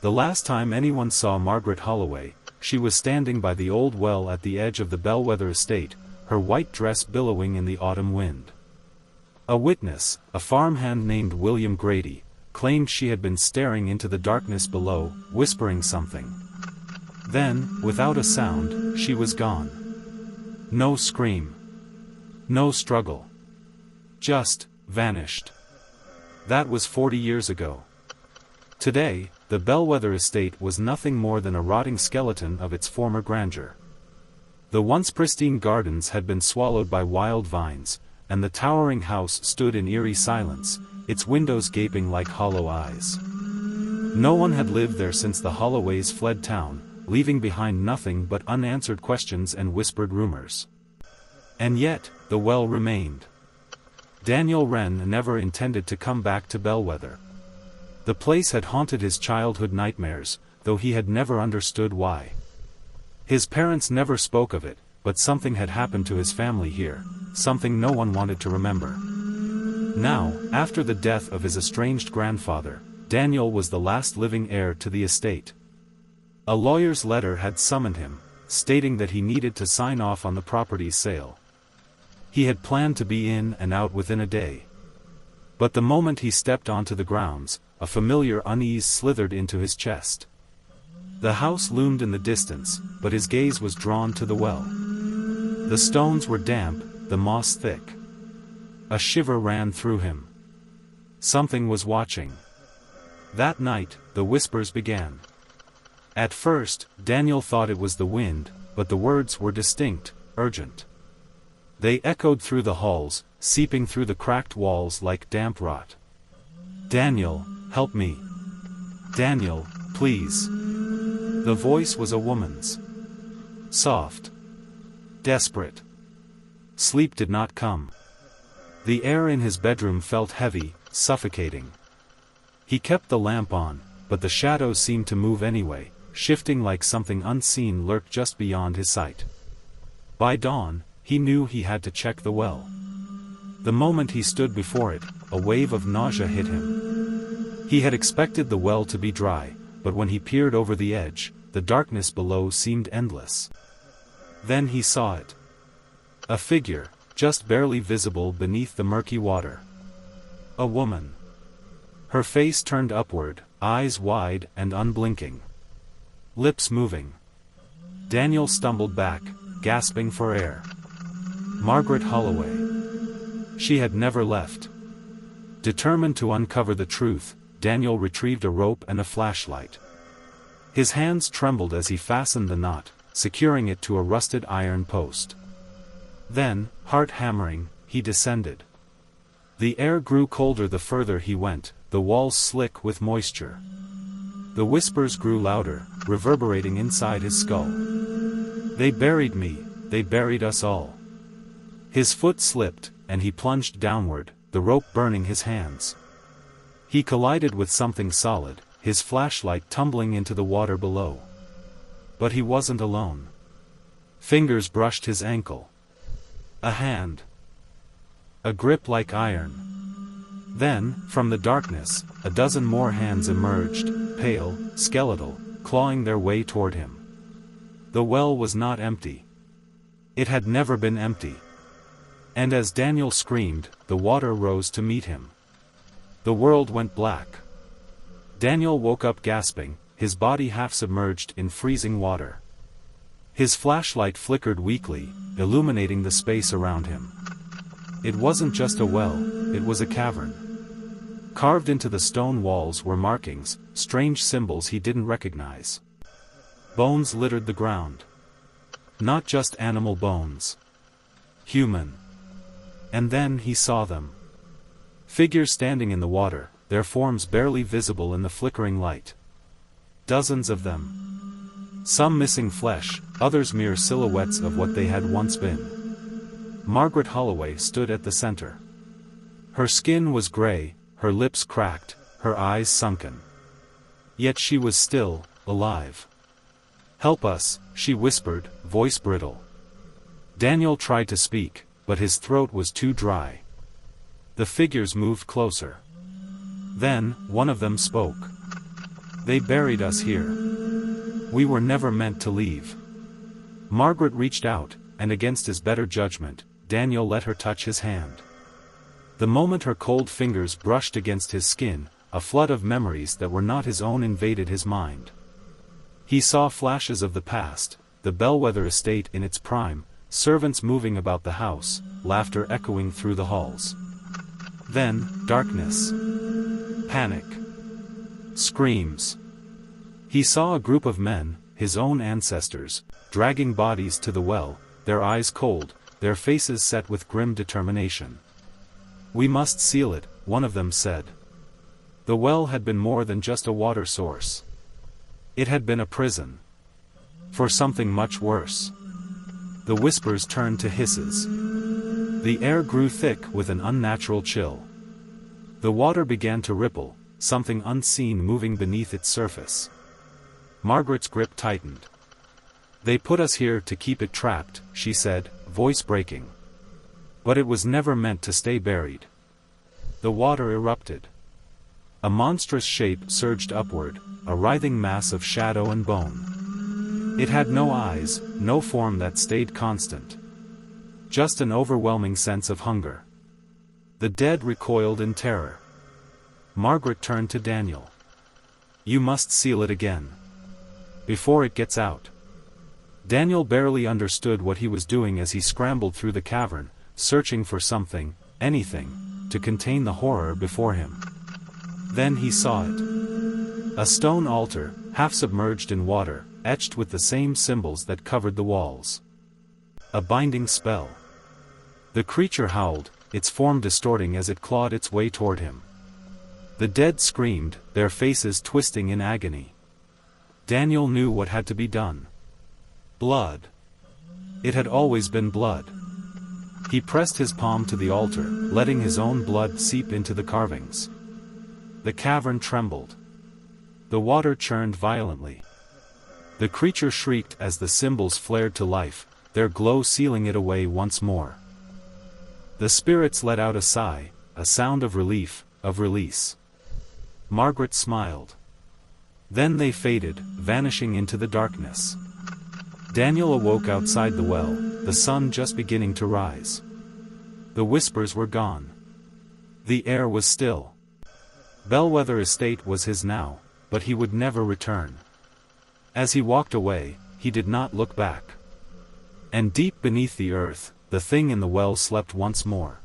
The last time anyone saw Margaret Holloway, she was standing by the old well at the edge of the Bellwether estate, her white dress billowing in the autumn wind. A witness, a farmhand named William Grady, claimed she had been staring into the darkness below, whispering something. Then, without a sound, she was gone. No scream. No struggle. Just vanished. That was 40 years ago. Today, the Bellwether estate was nothing more than a rotting skeleton of its former grandeur. The once pristine gardens had been swallowed by wild vines, and the towering house stood in eerie silence, its windows gaping like hollow eyes. No one had lived there since the Holloways fled town, leaving behind nothing but unanswered questions and whispered rumors. And yet, the well remained. Daniel Wren never intended to come back to Bellwether. The place had haunted his childhood nightmares, though he had never understood why. His parents never spoke of it, but something had happened to his family here, something no one wanted to remember. Now, after the death of his estranged grandfather, Daniel was the last living heir to the estate. A lawyer's letter had summoned him, stating that he needed to sign off on the property's sale. He had planned to be in and out within a day. But the moment he stepped onto the grounds, a familiar unease slithered into his chest. The house loomed in the distance, but his gaze was drawn to the well. The stones were damp, the moss thick. A shiver ran through him. Something was watching. That night, the whispers began. At first, Daniel thought it was the wind, but the words were distinct, urgent. They echoed through the halls, seeping through the cracked walls like damp rot. "Daniel, help me. Daniel, please." The voice was a woman's. Soft. Desperate. Sleep did not come. The air in his bedroom felt heavy, suffocating. He kept the lamp on, but the shadows seemed to move anyway, shifting like something unseen lurked just beyond his sight. By dawn, he knew he had to check the well. The moment he stood before it, a wave of nausea hit him. He had expected the well to be dry, but when he peered over the edge, the darkness below seemed endless. Then he saw it. A figure, just barely visible beneath the murky water. A woman. Her face turned upward, eyes wide and unblinking. Lips moving. Daniel stumbled back, gasping for air. Margaret Holloway. She had never left. Determined to uncover the truth, Daniel retrieved a rope and a flashlight. His hands trembled as he fastened the knot, securing it to a rusted iron post. Then, heart hammering, he descended. The air grew colder the further he went, the walls slick with moisture. The whispers grew louder, reverberating inside his skull. "They buried me, they buried us all." His foot slipped, and he plunged downward, the rope burning his hands. He collided with something solid, his flashlight tumbling into the water below. But he wasn't alone. Fingers brushed his ankle. A hand. A grip like iron. Then, from the darkness, a dozen more hands emerged, pale, skeletal, clawing their way toward him. The well was not empty. It had never been empty. And as Daniel screamed, the water rose to meet him. The world went black. Daniel woke up gasping, his body half submerged in freezing water. His flashlight flickered weakly, illuminating the space around him. It wasn't just a well, it was a cavern. Carved into the stone walls were markings, strange symbols he didn't recognize. Bones littered the ground. Not just animal bones. Human. And then he saw them. Figures standing in the water, their forms barely visible in the flickering light. Dozens of them. Some missing flesh, others mere silhouettes of what they had once been. Margaret Holloway stood at the center. Her skin was gray, her lips cracked, her eyes sunken. Yet she was still, alive. "Help us," she whispered, voice brittle. Daniel tried to speak, but his throat was too dry. The figures moved closer. Then, one of them spoke. They buried us here. We were never meant to leave. Margaret reached out, and against his better judgment, Daniel let her touch his hand. The moment her cold fingers brushed against his skin, a flood of memories that were not his own invaded his mind. He saw flashes of the past, the Bellwether estate in its prime, servants moving about the house, laughter echoing through the halls. Then, darkness. Panic. Screams. He saw a group of men, his own ancestors, dragging bodies to the well, their eyes cold, their faces set with grim determination. "We must seal it," one of them said. The well had been more than just a water source. It had been a prison. For something much worse. The whispers turned to hisses. The air grew thick with an unnatural chill. The water began to ripple, something unseen moving beneath its surface. Margaret's grip tightened. "They put us here to keep it trapped," she said, voice breaking. "But it was never meant to stay buried." The water erupted. A monstrous shape surged upward, a writhing mass of shadow and bone. It had no eyes, no form that stayed constant. Just an overwhelming sense of hunger. The dead recoiled in terror. Margaret turned to Daniel. "You must seal it again. Before it gets out." Daniel barely understood what he was doing as he scrambled through the cavern, searching for something, anything, to contain the horror before him. Then he saw it. A stone altar, half submerged in water, etched with the same symbols that covered the walls. A binding spell. The creature howled, its form distorting as it clawed its way toward him. The dead screamed, their faces twisting in agony. Daniel knew what had to be done. Blood. It had always been blood. He pressed his palm to the altar, letting his own blood seep into the carvings. The cavern trembled. The water churned violently. The creature shrieked as the symbols flared to life, their glow sealing it away once more. The spirits let out a sigh, a sound of relief, of release. Margaret smiled. Then they faded, vanishing into the darkness. Daniel awoke outside the well, the sun just beginning to rise. The whispers were gone. The air was still. Bellwether Estate was his now, but he would never return. As he walked away, he did not look back. And deep beneath the earth, the thing in the well slept once more.